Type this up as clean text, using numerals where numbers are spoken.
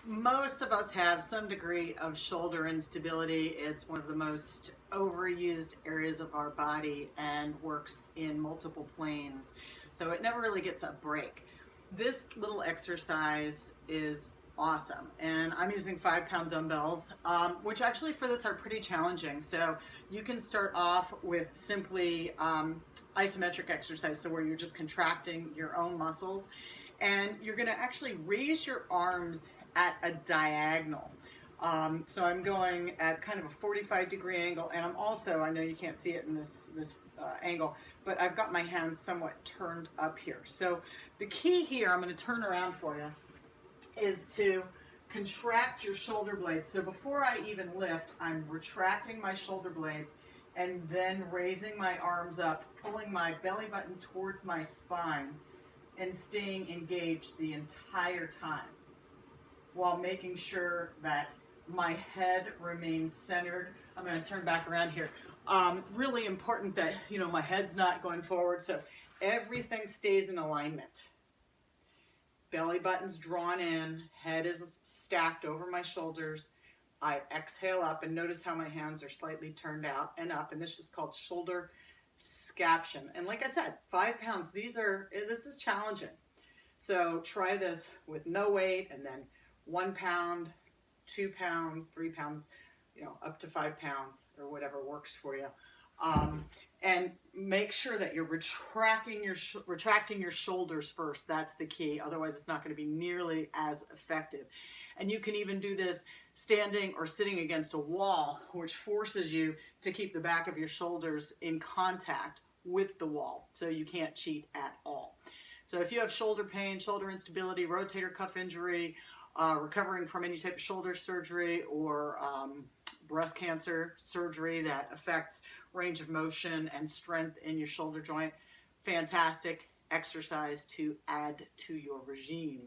Most of us have some degree of shoulder instability. It's one of the most overused areas of our body and works in multiple planes. So it never really gets a break. This little exercise is awesome. And I'm using 5-pound dumbbells, which actually for this are pretty challenging. So you can start off with simply isometric exercise, so where you're just contracting your own muscles. And you're gonna actually raise your arms at a diagonal. So I'm going at kind of a 45-degree angle, and I'm also, I know you can't see it in this angle, but I've got my hands somewhat turned up here. So the key here, I'm going to turn around for you, is to contract your shoulder blades. So before I even lift, I'm retracting my shoulder blades and then raising my arms up, pulling my belly button towards my spine and staying engaged the entire time, while making sure that my head remains centered. I'm going to turn back around here. Really important that, my head's not going forward, so everything stays in alignment. Belly button's drawn in, head is stacked over my shoulders. I exhale up, and notice how my hands are slightly turned out and up, and this is called shoulder scaption. And like I said, 5 pounds, this is challenging. So try this with no weight, and then 1 pound, 2 pounds, 3 pounds, up to 5 pounds or whatever works for you. And make sure that you're retracting your shoulders first. That's the key. Otherwise, it's not going to be nearly as effective. And you can even do this standing or sitting against a wall, which forces you to keep the back of your shoulders in contact with the wall, so you can't cheat at all. So if you have shoulder pain, shoulder instability, rotator cuff injury, recovering from any type of shoulder surgery or breast cancer surgery that affects range of motion and strength in your shoulder joint, fantastic exercise to add to your regime.